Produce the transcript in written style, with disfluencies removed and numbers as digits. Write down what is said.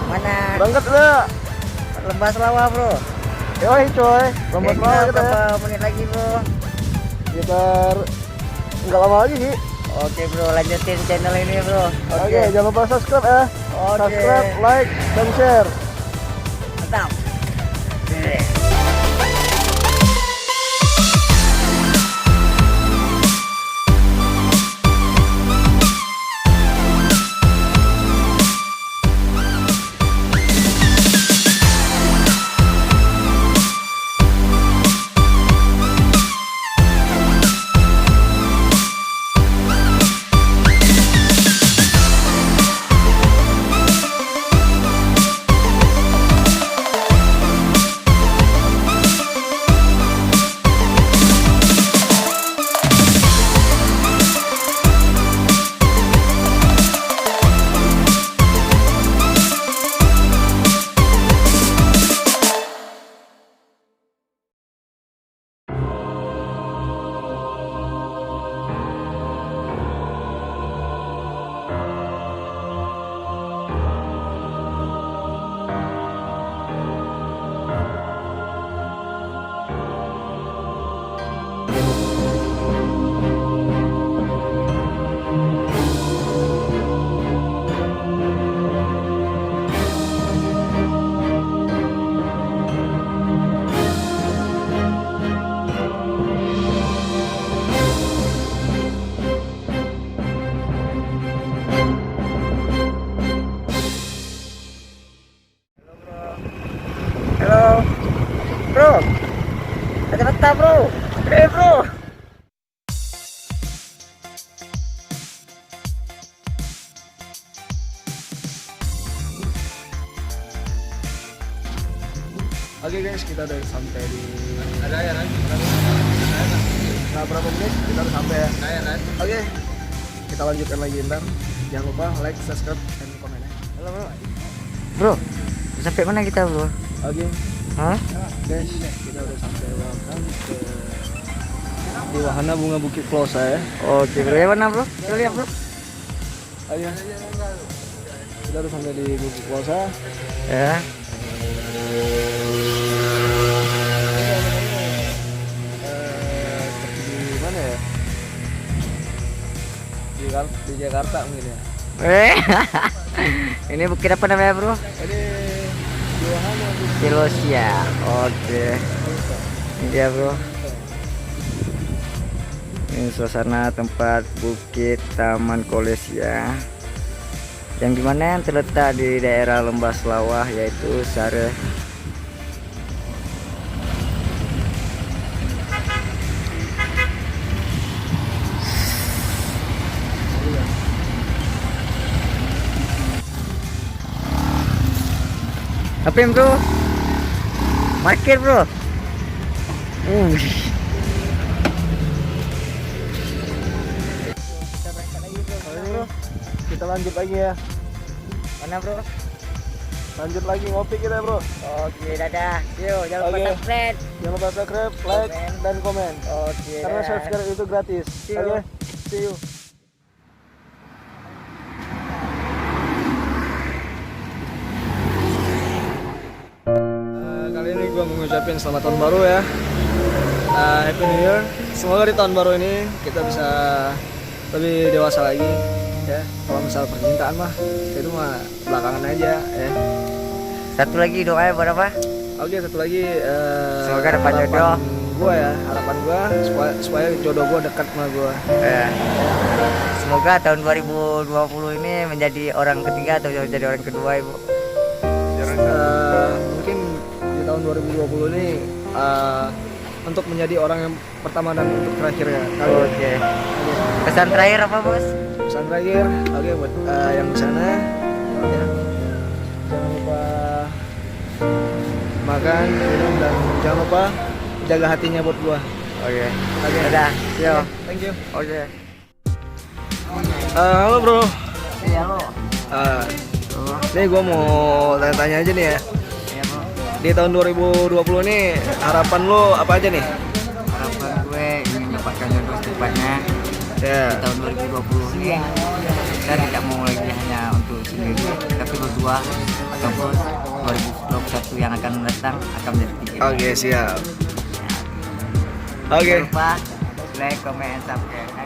Mana Berangkat udah. Lembah Selawah bro? Yoi coy, lomba Kita semangat kita ya. berapa menit lagi bro? Sekitar nggak lama lagi sih. Oke bro, lanjutin channel ini bro. Oke, jangan lupa subscribe ya. Oke. Subscribe, like, dan share. Mantap. Halo, bro. Kata bro. Bro. Oke guys, kita udah sampai di. Ada ya kan? Nah, berapa menit kita udah sampai ya? Ada kan? Oke, kita lanjutkan lagi ntar. Jangan lupa like, subscribe, dan komen ya. Halo bro. Bro, sampai mana kita bro? Oke, Hah? guys, kita udah sampai welcome ke di Wahana Bunga Bukit Plosa ya. Oke bro, yang mana bro? Kita lihat bro. Ayo, kita udah sampai di Bukit Plosa. Ya. Di mana ya? Di Jakarta mungkin ya. Ini bukit apa namanya bro? Ini di Wahana Bukit Kilosia. Oke. Ini dia bro. Ini suasana tempat Bukit Taman Kolesia, yang dimana yang terletak di daerah Lembah Selawah, yaitu Sare. Apa yang bro? Parkir bro. Kita berangkat lagi bro. Mana, bro? Kita lanjut lagi ya. Mana bro? Lanjut lagi ngopi kita bro. Oke, dadah. Yuk, jangan lupa Oke. subscribe. Jangan lupa subscribe, like, Komen. dan komen. Oke. Karena dadah. subscribe itu gratis. See you. Oke, see you. Kali ini gue mau ngucapin selamat tahun baru ya. Happy New Year. Semoga di tahun baru ini kita bisa lebih dewasa lagi ya. Kalau misal percintaan mah itu mah belakangan aja ya. Satu lagi doa buat apa? Oke, satu lagi Semoga dapat jodoh. Gue ya, harapan gue supaya jodoh gue dekat sama gue. Semoga tahun 2020 ini menjadi orang ketiga atau menjadi orang kedua ibu. Mungkin di tahun 2020 ini untuk menjadi orang yang pertama dan untuk terakhirnya. Oke. Pesan terakhir apa bos? Pesan terakhir, oke buat yang di sana, ya, jangan lupa makan, minum, dan jangan lupa jaga hatinya buat gua. Oke. Oke. Dadah. Yo. Thank you. Oke. Halo bro. Iya lo. Nih gua mau tanya-tanya aja nih ya. Iya bro. Di tahun 2020 nih harapan lo apa aja nih? Harapan gue ingin mendapatkan jodoh secepatnya Ya. di tahun 2020 ini. Kita tidak mau lagi hanya hanya untuk sendiri, tapi berdua ataupun 2021 yang akan datang akan menjadi 3. Oke, siap. Jangan Oke. lupa like, comment, and subscribe.